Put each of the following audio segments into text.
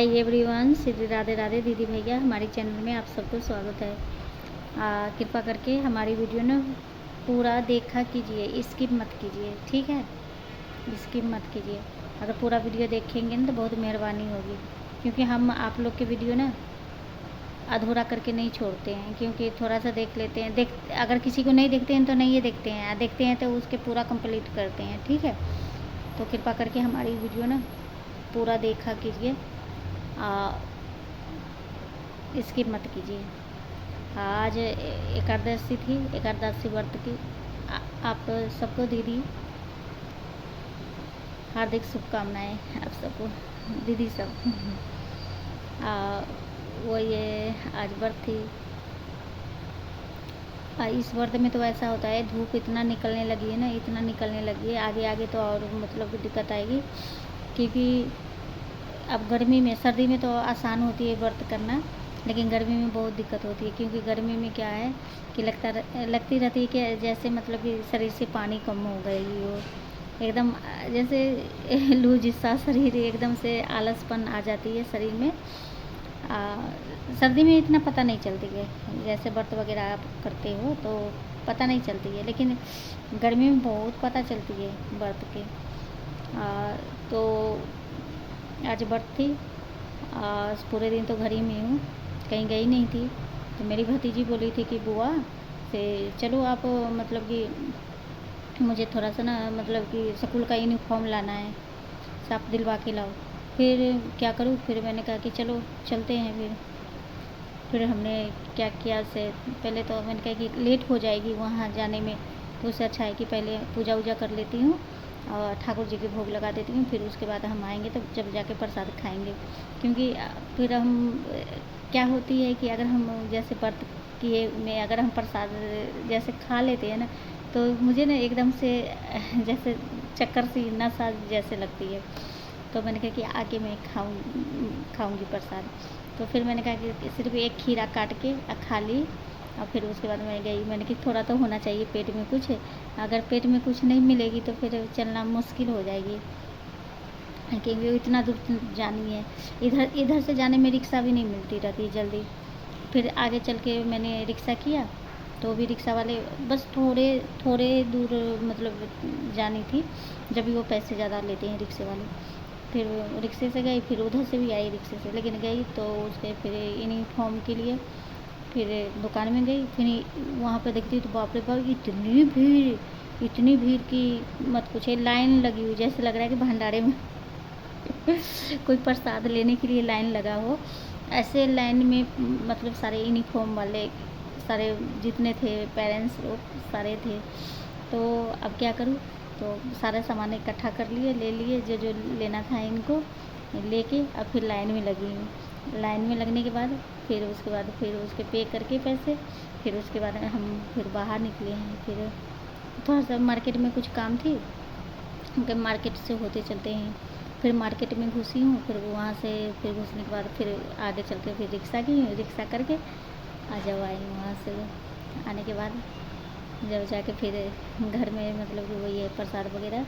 Hi everyone, Shri Radhe Radhe. दीदी भैया, हमारे चैनल में आप सबको स्वागत है। कृपा करके हमारी वीडियो ना पूरा देखा कीजिए, स्किप मत कीजिए, ठीक है। स्किप मत कीजिए। अगर पूरा वीडियो देखेंगे ना तो बहुत मेहरबानी होगी, क्योंकि हम आप लोग के वीडियो ना अधूरा करके नहीं छोड़ते हैं, क्योंकि थोड़ा सा देख लेते हैं। अगर किसी को नहीं देखते हैं तो नहीं ये देखते हैं, देखते हैं तो उसके पूरा कंप्लीट करते हैं, ठीक है। तो कृपा करके हमारी वीडियो ना पूरा देखा कीजिए, स्किप मत कीजिए। आज एकादशी थी, एकादशी व्रत की आप सबको दीदी हार्दिक शुभकामनाएं। आप सबको दीदी सब वो ये आज व्रत थी। इस व्रत में तो ऐसा होता है, धूप इतना निकलने लगी है ना, इतना निकलने लगी है। आगे आगे तो और मतलब दिक्कत आएगी, क्योंकि अब गर्मी में, सर्दी में तो आसान होती है व्रत करना, लेकिन गर्मी में बहुत दिक्कत होती है। क्योंकि गर्मी में क्या है कि लगती रहती है कि जैसे मतलब कि शरीर से पानी कम हो गई हो, एकदम जैसे लूज सा शरीर, एकदम से आलसपन आ जाती है शरीर में। सर्दी में इतना पता नहीं चलती है, जैसे व्रत वगैरह आप करते हो तो पता नहीं चलती है, लेकिन गर्मी में बहुत पता चलती है व्रत के। तो आज व्रत थी। पूरे दिन तो घर ही में हूँ, कहीं गई नहीं थी। तो मेरी भतीजी बोली थी कि बुआ से चलो आप, मतलब कि मुझे थोड़ा सा ना, मतलब कि स्कूल का यूनिफॉर्म लाना है, साफ दिलवा के लाओ। फिर क्या करूँ, फिर मैंने कहा कि चलो चलते हैं। फिर हमने क्या किया से पहले तो मैंने कहा कि लेट हो जाएगी वहाँ जाने में, तो उससे अच्छा है कि पहले पूजा वूजा कर लेती हूँ और ठाकुर जी के भोग लगा देती हूँ। फिर उसके बाद हम आएंगे तो जब जाके प्रसाद खाएंगे। क्योंकि फिर हम क्या होती है कि अगर हम जैसे व्रत किए में अगर हम प्रसाद जैसे खा लेते हैं ना, तो मुझे ना एकदम से जैसे चक्कर सी नशा जैसे लगती है। तो मैंने कहा कि आके मैं खाऊंगी प्रसाद। तो फिर मैंने कहा कि सिर्फ एक खीरा काट के खा ली। और फिर उसके बाद मैं गई, मैंने कि थोड़ा तो होना चाहिए पेट में कुछ। अगर पेट में कुछ नहीं मिलेगी तो फिर चलना मुश्किल हो जाएगी, क्योंकि इतना दूर जानी है। इधर से जाने में रिक्शा भी नहीं मिलती रहती जल्दी। फिर आगे चल के मैंने रिक्शा किया, तो भी रिक्शा वाले बस थोड़े दूर मतलब जानी थी, जब भी वो पैसे ज़्यादा लेते हैं रिक्शे वाले। फिर रिक्शे से गई, फिर उधर से भी आई रिक्शे से, लेकिन गई तो उसके फिर यूनिफॉर्म के लिए फिर दुकान में गई। फिर वहाँ पे देखती तो बाप रे बाप, इतनी भीड़ की मत पूछे। लाइन लगी हुई, जैसे लग रहा है कि भंडारे में कोई प्रसाद लेने के लिए लाइन लगा हो, ऐसे लाइन में मतलब सारे यूनिफॉर्म वाले, सारे जितने थे पेरेंट्स लोग सारे थे। तो अब क्या करूँ, तो सारा सामान इकट्ठा कर लिए, ले लिए जो जो लेना था इनको लेके। अब फिर लाइन में लगी हूँ। लाइन में लगने के बाद फिर उसके पे करके पैसे, फिर उसके बाद हम फिर बाहर निकले हैं। फिर थोड़ा सा मार्केट में कुछ काम थी, क्योंकि मार्केट से होते चलते हैं। फिर मार्केट में घुसी हूँ, फिर वहाँ से फिर घुसने के बाद फिर आगे चल के फिर रिक्शा की, रिक्शा करके जब आई वहाँ से आने के बाद जब जाके फिर घर में मतलब कि वही है प्रसाद वगैरह।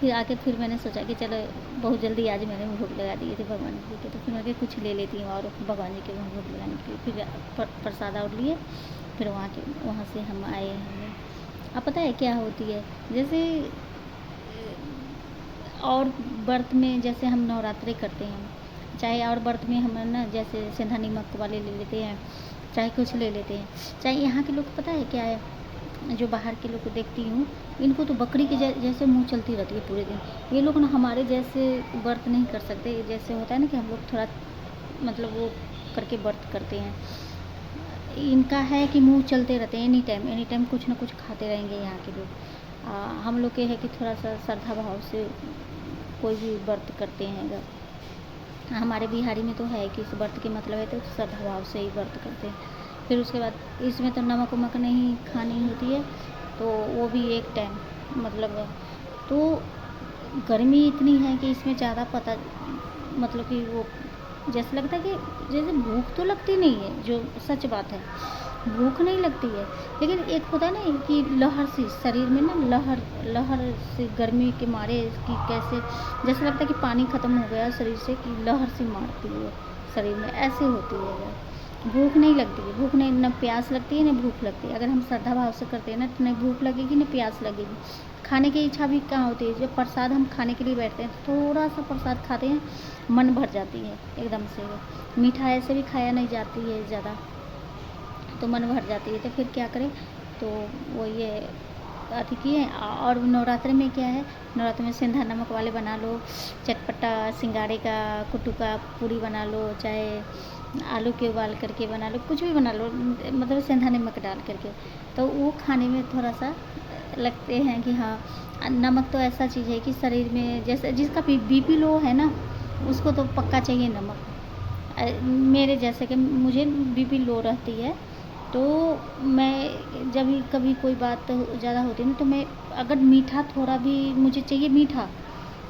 फिर आके फिर मैंने सोचा कि चलो बहुत जल्दी आज मैंने भोग लगा दिए थे भगवान जी के, तो फिर मैं कुछ ले लेती हूँ और भगवान जी के भोग लगाने के लिए। फिर प्रसाद और लिए, फिर वहाँ से हम आए हैं। अब पता है क्या होती है, जैसे और व्रत में जैसे हम नवरात्रि करते हैं, चाहे और व्रत में हम ना जैसे सेंधा नमक वाले ले लेते हैं, चाहे कुछ ले लेते हैं, चाहे यहाँ के लोग पता है क्या है, जो बाहर के लोग को देखती हूँ, इनको तो बकरी के जैसे मुंह चलती रहती है पूरे दिन। ये लोग ना हमारे जैसे व्रत नहीं कर सकते। जैसे होता है ना कि हम लोग थोड़ा मतलब वो करके व्रत करते हैं, इनका है कि मुंह चलते रहते हैं, एनी टाइम कुछ ना कुछ खाते रहेंगे यहाँ के लोग। हम लोग के है कि थोड़ा सा श्रद्धा भाव से कोई भी व्रत करते हैं। अगर हमारे बिहारी में तो है कि इस व्रत के मतलब है तो श्रद्धा भाव से ही व्रत करते हैं। फिर उसके बाद इसमें तो नमक वमक नहीं खानी होती है, तो वो भी एक टाइम मतलब। तो गर्मी इतनी है कि इसमें ज़्यादा पता मतलब कि वो जैसे लगता है कि जैसे भूख तो लगती नहीं है, जो सच बात है। भूख नहीं लगती है, लेकिन एक होता है ना कि लहर सी शरीर में ना, लहर लहर से गर्मी के मारे कि कैसे जैसे लगता है कि पानी ख़त्म हो गया शरीर से, कि लहर सी मारती है शरीर में, ऐसे होती है वो। भूख नहीं लगती है, भूख नहीं, ना प्यास लगती है ना भूख लगती है। अगर हम श्रद्धा भाव से करते हैं ना, तो नहीं भूख लगेगी ना प्यास लगेगी। खाने की इच्छा भी कहाँ होती है, जब प्रसाद हम खाने के लिए बैठते हैं तो थोड़ा सा प्रसाद खाते हैं, मन भर जाती है एकदम से। मीठा ऐसे भी खाया नहीं जाती है ज़्यादा, तो मन भर जाती है। तो फिर क्या करें, तो वो ये अथी किए। और नवरात्रि में क्या है, नवरात्रि में सिंधा नमक वाले बना लो, चटपटा सिंगाड़े का कुट्टू का पूरी बना लो, चाहे आलू के उबाल करके बना लो, कुछ भी बना लो, मतलब सिंधा नमक डाल करके, तो वो खाने में थोड़ा सा लगते हैं कि हाँ। नमक तो ऐसा चीज़ है कि शरीर में जैसे जिसका बीपी लो है ना, उसको तो पक्का चाहिए नमक। मेरे जैसे कि मुझे बीपी लो रहती है, तो मैं जब भी कभी कोई बात ज़्यादा होती है ना, तो मैं अगर मीठा थोड़ा भी मुझे चाहिए, मीठा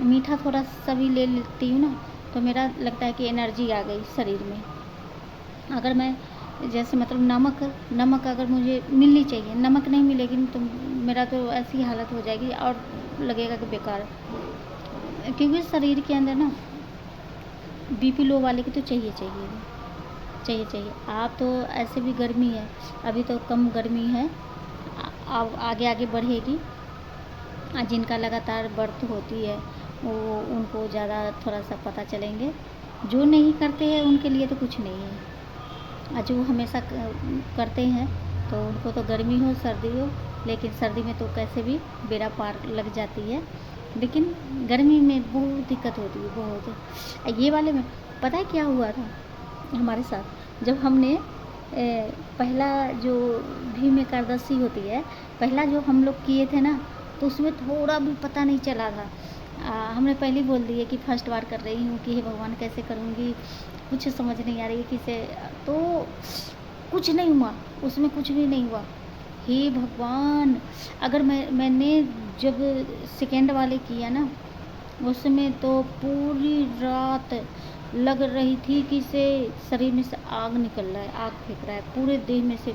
मीठा थोड़ा सा भी ले लेती हूँ ना, तो मेरा लगता है कि एनर्जी आ गई शरीर में। अगर मैं जैसे मतलब नमक नमक अगर मुझे मिलनी चाहिए, नमक नहीं मिलेगी तो मेरा तो ऐसी हालत हो जाएगी और लगेगा कि बेकार। क्योंकि शरीर के अंदर ना बीपी लो वाले की तो चाहिए चाहिए चाहिए चाहिए। आप तो ऐसे भी गर्मी है, अभी तो कम गर्मी है, अब आगे आगे बढ़ेगी। जिनका लगातार बर्थ होती है वो उनको ज़्यादा थोड़ा सा पता चलेंगे, जो नहीं करते हैं उनके लिए तो कुछ नहीं है। और जो हमेशा करते हैं तो उनको तो गर्मी हो सर्दी हो, लेकिन सर्दी में तो कैसे भी बेड़ा पार लग जाती है, लेकिन गर्मी में बहुत दिक्कत होती है बहुत। ये वाले में पता है क्या हुआ था हमारे साथ, जब हमने पहला जो भीम एकादशी होती है, पहला जो हम लोग किए थे ना, तो उसमें थोड़ा भी पता नहीं चला था। हमने पहले बोल दिए कि फर्स्ट बार कर रही हूँ, कि हे भगवान कैसे करूँगी, कुछ समझ नहीं आ रही है किसे, तो कुछ नहीं हुआ, उसमें कुछ भी नहीं हुआ। हे भगवान, अगर मैंने जब सेकेंड वाले किया ना, उसमें तो पूरी रात लग रही थी कि से शरीर में से आग निकल रहा है, आग फेंक रहा है पूरे देह में से।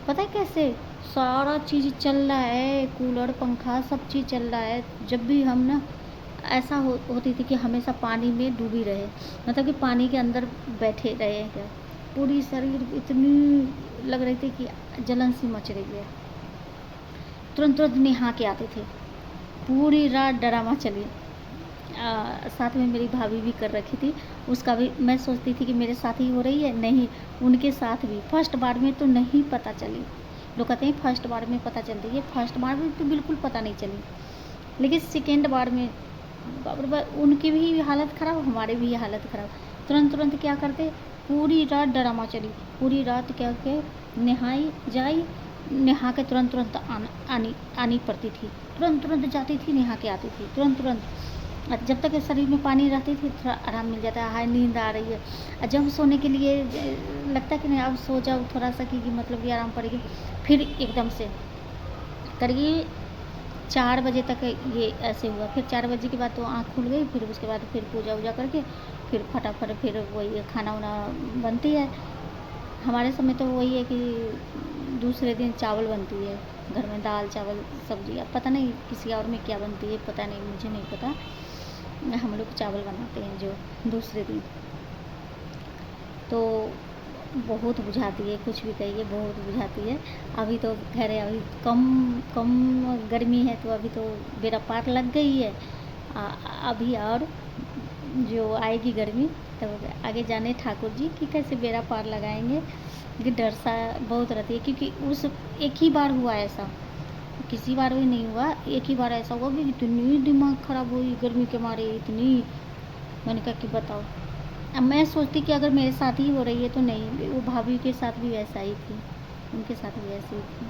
पता है कैसे, सारा चीज़ चल रहा है, कूलर पंखा सब चीज़ चल रहा है। जब भी हम ना ऐसा होती थी कि हमेशा पानी में डूबी रहे, मतलब कि पानी के अंदर बैठे रहे क्या, पूरी शरीर इतनी लग रही थी कि जलन सी मच रही है। तुरंत तुरंत नहा के आते थे, पूरी रात ड्रामा चली। साथ में मेरी भाभी भी कर रखी थी, उसका भी मैं सोचती थी कि मेरे साथ ही हो रही है, नहीं उनके साथ भी। फर्स्ट बार में तो नहीं पता चली, लोग कहते हैं फर्स्ट बार में पता चलती है, फर्स्ट बार में तो बिल्कुल पता नहीं चली, लेकिन सेकेंड बार में बाप रे बाप, उनकी भी हालत ख़राब, हमारी भी हालत ख़राब। तुरंत तुरंत क्या करते, पूरी रात ड्रामा चली, पूरी रात क्या के नहाई जाई, नहा के तुरंत तुरंत आनी पड़ती थी, तुरंत तुरंत जाती थी, नहा के आती थी तुरंत तुरंत। जब तक शरीर में पानी रहती थी थोड़ा आराम मिल जाता है, हाय नींद आ रही है। और जब सोने के लिए लगता है कि नहीं अब सो जाओ थोड़ा सा, कि मतलब कि आराम पड़ेगी, फिर एकदम से करिए 4 बजे तक ये ऐसे हुआ। फिर 4 बजे के बाद तो आँख खुल गई, फिर उसके बाद फिर पूजा वूजा करके फिर फटाफट फिर वही खाना वाना बनती है। हमारे समय तो वही है कि दूसरे दिन चावल बनती है घर में, दाल चावल सब्जी। अब पता नहीं किसी और में क्या बनती है, पता नहीं, मुझे नहीं पता। हम लोग चावल बनाते हैं जो दूसरे दिन, तो बहुत बुझाती है, कुछ भी कहिए बहुत बुझाती है। अभी तो खैर अभी कम कम गर्मी है, तो अभी तो बेड़ा पार लग गई है। अभी और जो आएगी गर्मी, तब आगे जाने ठाकुर जी कि कैसे बेड़ा पार लगाएंगे। कि डर सा बहुत रहती है, क्योंकि उस एक ही बार हुआ ऐसा, किसी बार भी नहीं हुआ, एक ही बार ऐसा हुआ कि इतनी दिमाग ख़राब हुई गर्मी के मारे इतनी। मैंने कहा कि बताओ, अब मैं सोचती कि अगर मेरे साथ ही हो रही है तो नहीं, वो भाभी के साथ भी वैसा ही थी, उनके साथ भी ऐसी ही थी।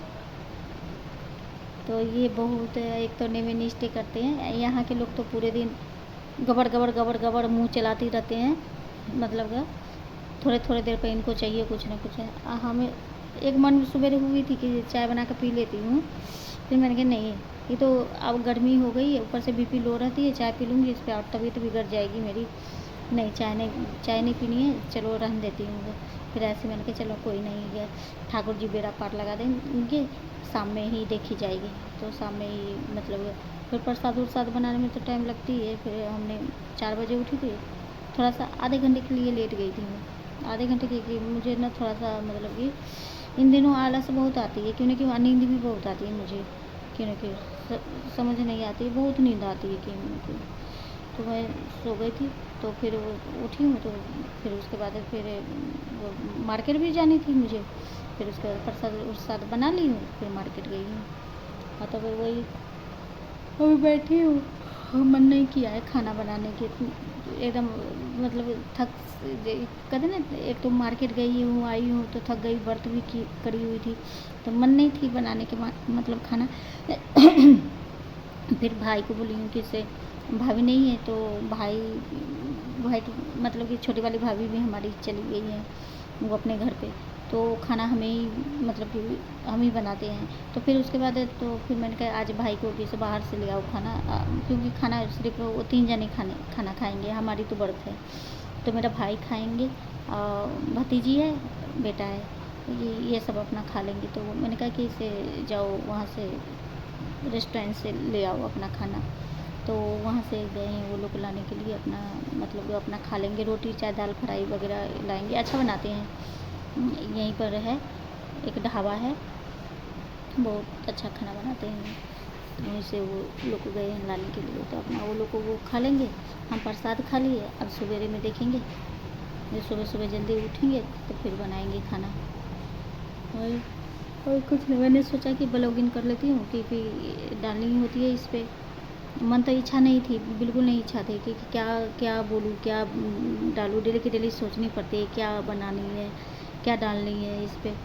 तो ये बहुत, एक तो निष्ठे करते हैं यहाँ के लोग, तो पूरे दिन गबड़ गबड़ गबड़ गबड़ मुँह चलाते रहते हैं, मतलब थोड़े थोड़े देर पर इनको चाहिए कुछ ना कुछ। हमें एक मन सुबह हुई थी कि चाय बना कर पी लेती हूँ, फिर मैंने कहा नहीं, ये तो अब गर्मी हो गई है, ऊपर से बीपी लो रहती है, चाय पी लूँगी इस पर और तबीयत बिगड़ जाएगी मेरी। नहीं चाय नहीं पीनी है, चलो रहने देती हूँ। फिर ऐसे मैंने कहा चलो कोई नहीं है, ठाकुर जी बेड़ा पार लगा देंगे, शाम में ही देखी जाएगी। तो शाम में ही मतलब फिर प्रसाद उरसाद बनाने में तो टाइम लगती है। फिर हमने 4 बजे उठी थी, थोड़ा सा आधे घंटे के लिए लेट गई थी मैं। आधे घंटे की मुझे ना थोड़ा सा मतलब कि इन दिनों आलस बहुत आती है, क्योंकि नींद भी बहुत आती है मुझे, क्योंकि समझ नहीं आती, बहुत नींद आती है क्योंकि। तो मैं सो गई थी, तो फिर वो उठी हूँ, तो फिर उसके बाद फिर वो मार्केट भी जानी थी मुझे। फिर उसके बाद प्रसाद उरसाद बना ली हूँ, फिर मार्केट गई हूँ। हाँ तो फिर वही अभी बैठी हूँ, मन नहीं किया है खाना बनाने के, एकदम मतलब थक कहते ना, एक तो मार्केट गई हूँ, आई हूँ तो थक गई, व्रत भी की करी हुई थी, तो मन नहीं थी बनाने के मतलब खाना। फिर भाई को बोली हूँ कि इससे भाभी नहीं है, तो भाई की मतलब कि छोटी वाली भाभी भी हमारी चली गई है वो अपने घर पे, तो खाना हमें ही मतलब कि हम ही बनाते हैं। तो फिर उसके बाद तो फिर मैंने कहा आज भाई को भी से बाहर से ले आओ खाना, क्योंकि खाना सिर्फ वो 3 जने खाना खाएंगे, हमारी तो व्रत है। तो मेरा भाई खाएंगे, भतीजी है, बेटा है, ये सब अपना खा लेंगे। तो मैंने कहा कि इसे जाओ वहाँ से रेस्टोरेंट से ले आओ अपना खाना। तो वहाँ से गए हैं वो लोग लाने के लिए अपना, मतलब वो अपना खा लेंगे, रोटी चाहे दाल फ्राई वगैरह लाएंगे, अच्छा बनाते हैं। यहीं पर है एक ढाबा है, बहुत अच्छा खाना बनाते हैं, वहीं से वो लोग गए हैं लाने के लिए। तो अपना वो लोग को वो खा लेंगे, हम प्रसाद खा लिए। अब सवेरे में देखेंगे, जो सुबह सुबह जल्दी उठेंगे तो फिर बनाएंगे खाना। और कुछ नहीं, मैंने सोचा कि ब्लॉगिंग कर लेती हूँ, क्योंकि डालनी होती है इस पर। मन तो इच्छा नहीं थी, बिल्कुल नहीं इच्छा थी कि क्या क्या बोलूँ, क्या डालूँ, डेली की डेली सोचनी पड़ती है क्या बनानी है, क्या डालनी है इस पर।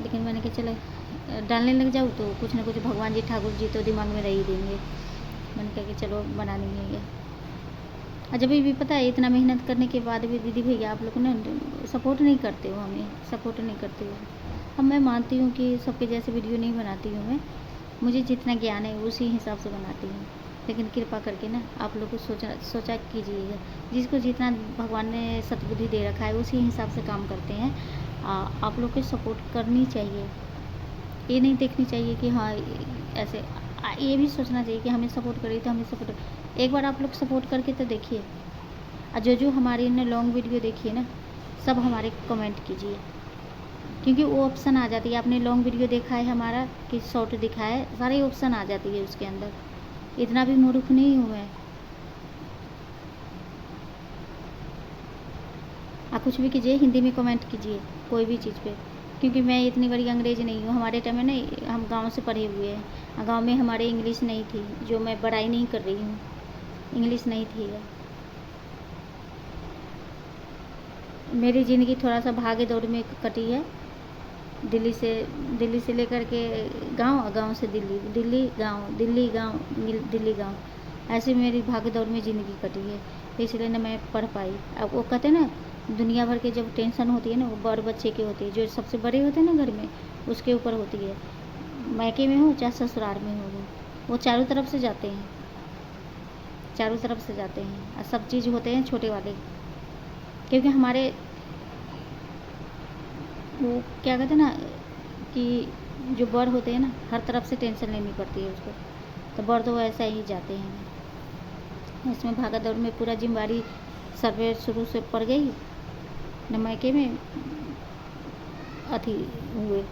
लेकिन मैंने कहा चलो डालने लग जाऊँ तो कुछ ना कुछ भगवान जी ठाकुर जी तो दिमाग में रह ही देंगे। मैंने कहा कि चलो बनानी है ये। और जब भी पता है इतना मेहनत करने के बाद भी दीदी भैया आप लोग ना सपोर्ट नहीं करते हो, हमें सपोर्ट नहीं करते हो। अब मैं मानती हूँ कि सबके जैसे वीडियो नहीं बनाती हूँ मैं, मुझे जितना ज्ञान है उसी हिसाब से बनाती हूँ। लेकिन कृपा करके ना आप लोग को सोचा कीजिएगा, जिसको जितना भगवान ने सद्बुद्धि दे रखा है उसी हिसाब से काम करते हैं। आप लोग को सपोर्ट करनी चाहिए, ये नहीं देखनी चाहिए कि हाँ ऐसे, ये भी सोचना चाहिए कि हमें सपोर्ट करिए तो हमें सपोर्ट। एक बार आप लोग सपोर्ट करके तो देखिए, और जो हमारी ने लॉन्ग वीडियो देखी है ना, सब हमारे कमेंट कीजिए, क्योंकि वो ऑप्शन आ जाती है। आपने लॉन्ग वीडियो देखा है हमारा कि शॉर्ट दिखा है, सारे ऑप्शन आ जाती है उसके अंदर। इतना भी मूर्ख नहीं हूँ मैं। आप कुछ भी कीजिए, हिंदी में कमेंट कीजिए कोई भी चीज़ पे, क्योंकि मैं इतनी बड़ी अंग्रेज नहीं हूँ। हमारे टाइम में ना हम गांव से पढ़े हुए हैं, गांव में हमारे इंग्लिश नहीं थी, जो मैं बड़ाई नहीं कर रही हूँ, इंग्लिश नहीं थी। मेरी ज़िंदगी थोड़ा सा भागे दौड़ में कटी है, दिल्ली से लेकर के गांव, गांव से दिल्ली, दिल्ली गांव, दिल्ली गांव, दिल्ली गांव, ऐसे मेरी भाग दौड़ में ज़िंदगी कटी है, इसलिए ना मैं पढ़ पाई। अब वो कहते हैं ना दुनिया भर के जब टेंशन होती है ना वो बड़ बच्चे की होती है, जो सबसे बड़े होते हैं ना घर में उसके ऊपर होती है। मायके में हो चाहे ससुराल में हो, वो चारों तरफ से जाते हैं, चारों तरफ से जाते हैं, और सब चीज़ होते हैं छोटे वाले, क्योंकि हमारे वो क्या कहते हैं ना कि जो बड़ होते हैं ना हर तरफ से टेंशन लेनी पड़ती है उसको, तो बड़ तो ऐसा ही जाते हैं। इसमें भागा दौड़ में पूरा जिम्मेवारी सर पे शुरू से पड़ गई, न मायके में अथी हुए।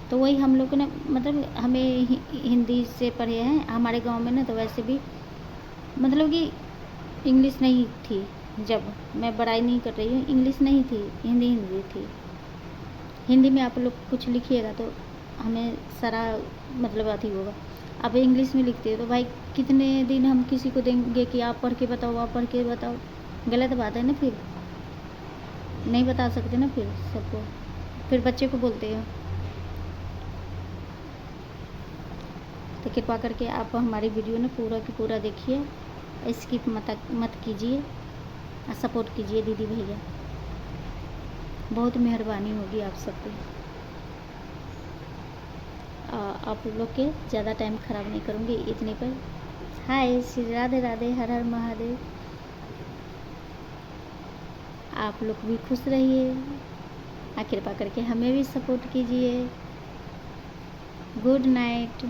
तो वही हम लोग ने मतलब हमें हिंदी से पढ़े हैं, हमारे गांव में ना तो वैसे भी मतलब कि इंग्लिश नहीं थी। जब मैं बड़ाई नहीं कर रही हूँ, इंग्लिश नहीं थी, हिंदी थी। हिंदी में आप लोग कुछ लिखिएगा तो हमें सारा मतलब अथी होगा। अब इंग्लिश में लिखते हो तो भाई कितने दिन हम किसी को देंगे कि आप पढ़ के बताओ, आप पढ़ के बताओ, गलत बात है ना। फिर नहीं बता सकते ना फिर सबको, फिर बच्चे को बोलते हो। तो कृपा करके आप हमारी वीडियो ना पूरा की पूरा देखिए, स्किप मत कीजिए, और सपोर्ट कीजिए दीदी भैया, बहुत मेहरबानी होगी आप सबकी। आप लोग के ज़्यादा टाइम ख़राब नहीं करूँगी इतने पर। हाय श्री राधे राधे, हर हर महादेव। आप लोग भी खुश रहिए, कृपा करके हमें भी सपोर्ट कीजिए। Good night.